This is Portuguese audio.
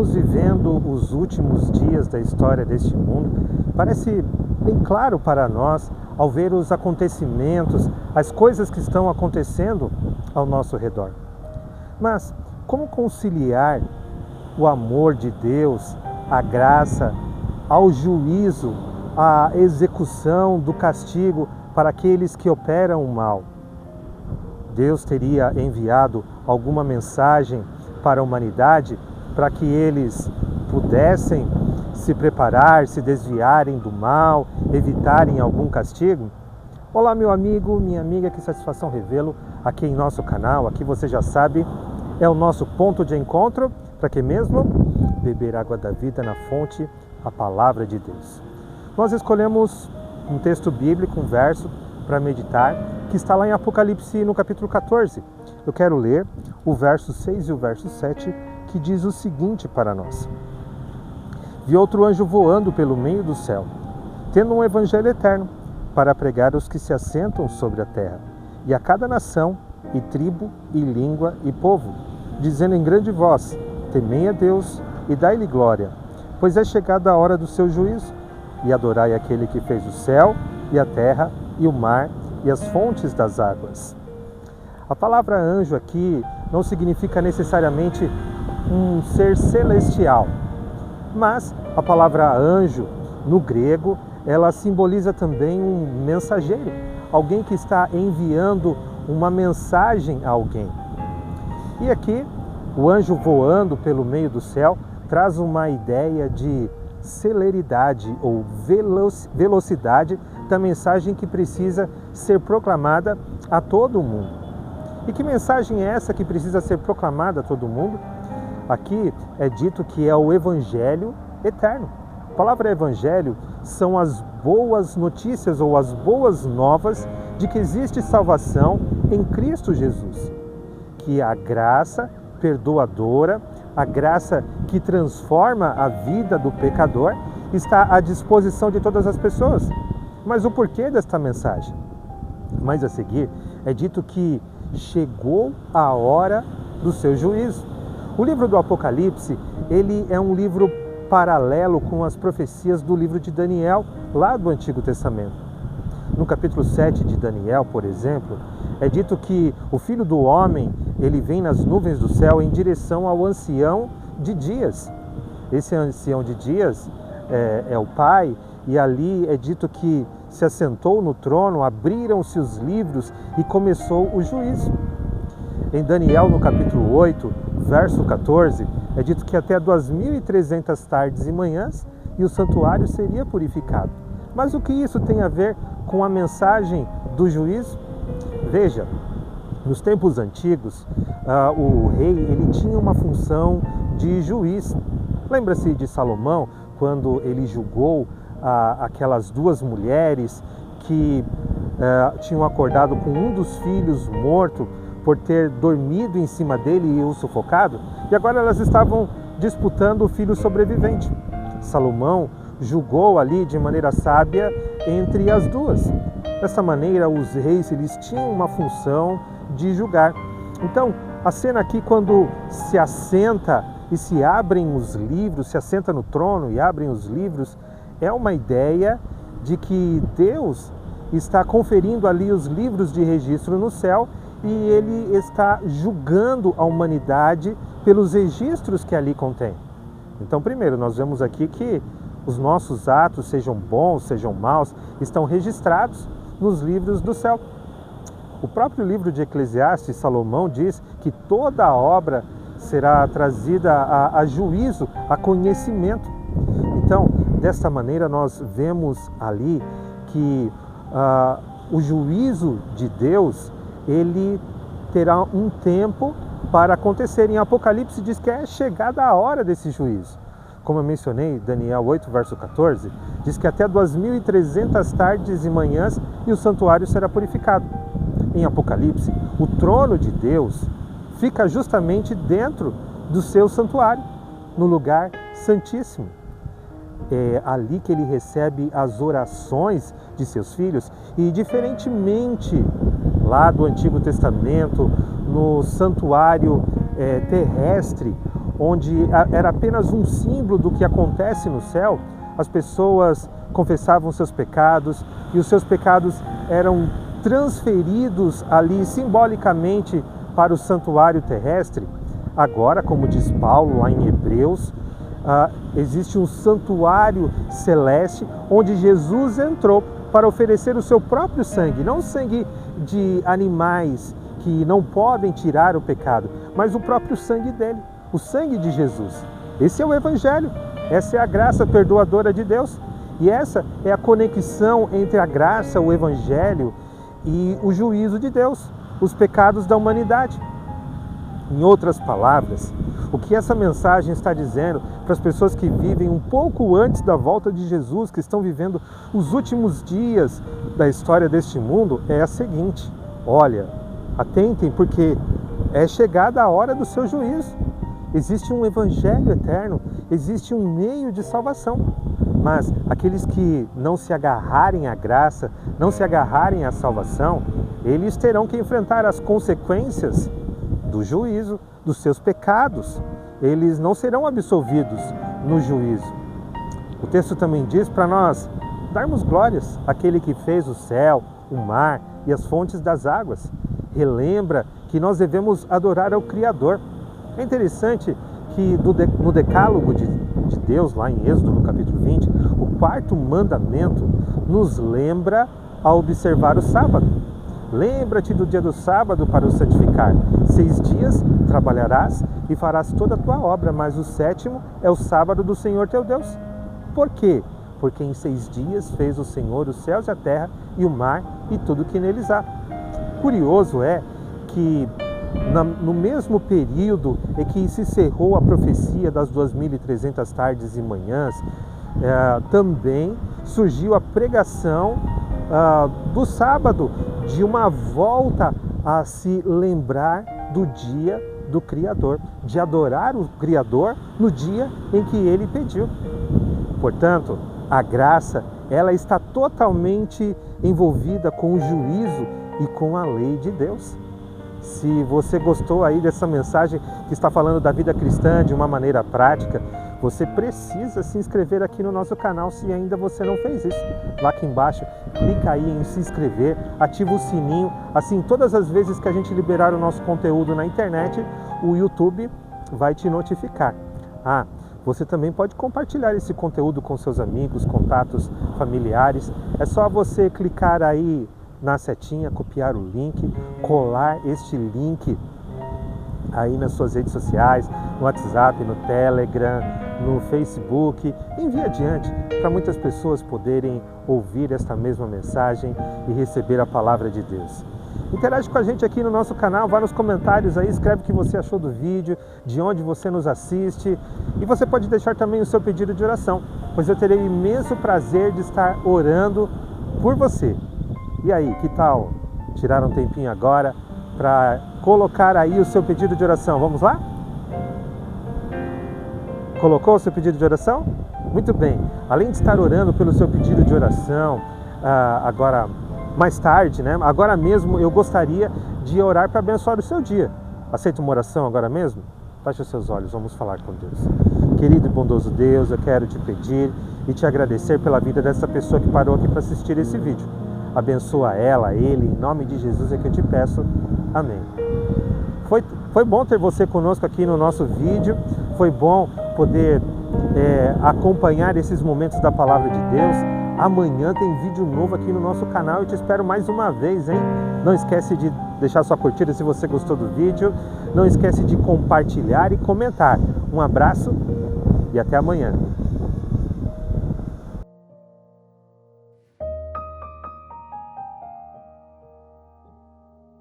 estamos vivendo os últimos dias da história deste mundo, parece bem claro para nós ao ver os acontecimentos, as coisas que estão acontecendo ao nosso redor. Mas como conciliar o amor de Deus, a graça, ao juízo, a execução do castigo para aqueles que operam o mal? Deus teria enviado alguma mensagem para a humanidade para que eles pudessem se preparar, se desviarem do mal, evitarem algum castigo? Olá, meu amigo, minha amiga, que satisfação revelo aqui em nosso canal. Aqui você já sabe, é o nosso ponto de encontro para que mesmo beber água da vida na fonte, a palavra de Deus. Nós escolhemos um texto bíblico, um verso para meditar, que está lá em Apocalipse no capítulo 14. Eu quero ler o verso 6 e o verso 7, que diz o seguinte para nós: Vi outro anjo voando pelo meio do céu, tendo um evangelho eterno, para pregar aos que se assentam sobre a terra, e a cada nação, e tribo, e língua, e povo, dizendo em grande voz: Temei a Deus e dai-lhe glória, pois é chegada a hora do seu juízo, e adorai aquele que fez o céu, e a terra, e o mar, e as fontes das águas. A palavra anjo aqui não significa necessariamente um ser celestial, mas a palavra anjo, no grego, ela simboliza também um mensageiro, alguém que está enviando uma mensagem a alguém. E aqui, o anjo voando pelo meio do céu traz uma ideia de celeridade ou velocidade da mensagem que precisa ser proclamada a todo mundo. E que mensagem é essa que precisa ser proclamada a todo mundo? Aqui é dito que é o Evangelho eterno. A palavra Evangelho são as boas notícias ou as boas novas de que existe salvação em Cristo Jesus. Que a graça perdoadora, a graça que transforma a vida do pecador, está à disposição de todas as pessoas. Mas o porquê desta mensagem? Mais a seguir, é dito que chegou a hora do seu juízo. O livro do Apocalipse, ele é um livro paralelo com as profecias do livro de Daniel, lá do Antigo Testamento. No capítulo 7 de Daniel, por exemplo, é dito que o Filho do Homem, ele vem nas nuvens do céu em direção ao ancião de dias. Esse ancião de dias é o Pai, e ali é dito que se assentou no trono, abriram-se os livros e começou o juízo. Em Daniel, no capítulo 8, verso 14, é dito que até 2.300 tardes e manhãs e o santuário seria purificado. Mas o que isso tem a ver com a mensagem do juízo? Veja, nos tempos antigos, o rei ele tinha uma função de juiz. Lembra-se de Salomão, quando ele julgou aquelas duas mulheres que tinham acordado com um dos filhos morto por ter dormido em cima dele e o sufocado, e agora elas estavam disputando o filho sobrevivente. Salomão julgou ali de maneira sábia entre as duas. Dessa maneira, os reis eles tinham uma função de julgar. Então, a cena aqui, quando se assenta e se abrem os livros, se assenta no trono e abrem os livros, é uma ideia de que Deus está conferindo ali os livros de registro no céu e ele está julgando a humanidade pelos registros que ali contém. Então, primeiro, nós vemos aqui que os nossos atos, sejam bons, sejam maus, estão registrados nos livros do céu. O próprio livro de Eclesiastes, Salomão, diz que toda a obra será trazida a juízo, a conhecimento. Então, desta maneira, nós vemos ali que o juízo de Deus, ele terá um tempo para acontecer. Em Apocalipse diz que é chegada a hora desse juízo. Como eu mencionei, Daniel 8, verso 14, diz que até 2.300 tardes e manhãs e o santuário será purificado. Em Apocalipse, o trono de Deus fica justamente dentro do seu santuário, no lugar santíssimo. É ali que ele recebe as orações de seus filhos e, diferentemente lá do Antigo Testamento, no santuário terrestre, onde era apenas um símbolo do que acontece no céu, as pessoas confessavam seus pecados e os seus pecados eram transferidos ali simbolicamente para o santuário terrestre. Agora, como diz Paulo lá em Hebreus, existe um santuário celeste onde Jesus entrou para oferecer o seu próprio sangue, não o sangue de animais que não podem tirar o pecado, mas o próprio sangue dele, o sangue de Jesus. Esse é o Evangelho, essa é a graça perdoadora de Deus e essa é a conexão entre a graça, o Evangelho e o juízo de Deus, os pecados da humanidade. Em outras palavras, o que essa mensagem está dizendo para as pessoas que vivem um pouco antes da volta de Jesus, que estão vivendo os últimos dias da história deste mundo, é a seguinte: olha, atentem, porque é chegada a hora do seu juízo. Existe um evangelho eterno, existe um meio de salvação. Mas aqueles que não se agarrarem à graça, não se agarrarem à salvação, eles terão que enfrentar as consequências do juízo, dos seus pecados. Eles não serão absolvidos no juízo. O texto também diz para nós darmos glórias àquele que fez o céu, o mar e as fontes das águas. Relembra que nós devemos adorar ao Criador. É interessante que no decálogo de Deus, lá em Êxodo, no capítulo 20, o quarto mandamento nos lembra a observar o sábado. Lembra-te do dia do sábado para o santificar. 6 dias trabalharás e farás toda a tua obra, mas o 7º é o sábado do Senhor teu Deus. Por quê? Porque em 6 dias fez o Senhor os céus e a terra e o mar e tudo que neles há. Curioso é que no mesmo período em que se encerrou a profecia das 2.300 tardes e manhãs, também surgiu a pregação do sábado, de uma volta a se lembrar do dia do Criador, de adorar o Criador no dia em que ele pediu. Portanto, a graça, ela está totalmente envolvida com o juízo e com a lei de Deus. Se você gostou aí dessa mensagem que está falando da vida cristã de uma maneira prática, você precisa se inscrever aqui no nosso canal se ainda você não fez isso. Lá aqui embaixo, clica aí em se inscrever, ativa o sininho, assim todas as vezes que a gente liberar o nosso conteúdo na internet, o YouTube vai te notificar. Você também pode compartilhar esse conteúdo com seus amigos, contatos, familiares. É só você clicar aí na setinha, copiar o link, colar este link aí nas suas redes sociais, no WhatsApp, no Telegram, no Facebook, envie adiante para muitas pessoas poderem ouvir esta mesma mensagem e receber a palavra de Deus. Interage com a gente aqui no nosso canal, vá nos comentários aí, escreve o que você achou do vídeo, de onde você nos assiste, e você pode deixar também o seu pedido de oração, pois eu terei imenso prazer de estar orando por você. E aí, que tal tirar um tempinho agora para colocar aí o seu pedido de oração? Vamos lá? Colocou o seu pedido de oração? Muito bem. Além de estar orando pelo seu pedido de oração, agora mais tarde, né? Agora mesmo eu gostaria de orar para abençoar o seu dia. Aceita uma oração agora mesmo? Feche os seus olhos, vamos falar com Deus. Querido e bondoso Deus, eu quero te pedir e te agradecer pela vida dessa pessoa que parou aqui para assistir esse vídeo. Abençoa ela, ele, em nome de Jesus é que eu te peço. Amém. Foi bom ter você conosco aqui no nosso vídeo. Foi bom poder acompanhar esses momentos da Palavra de Deus. Amanhã tem vídeo novo aqui no nosso canal. Eu te espero mais uma vez, hein? Não esquece de deixar sua curtida se você gostou do vídeo. Não esquece de compartilhar e comentar. Um abraço e até amanhã.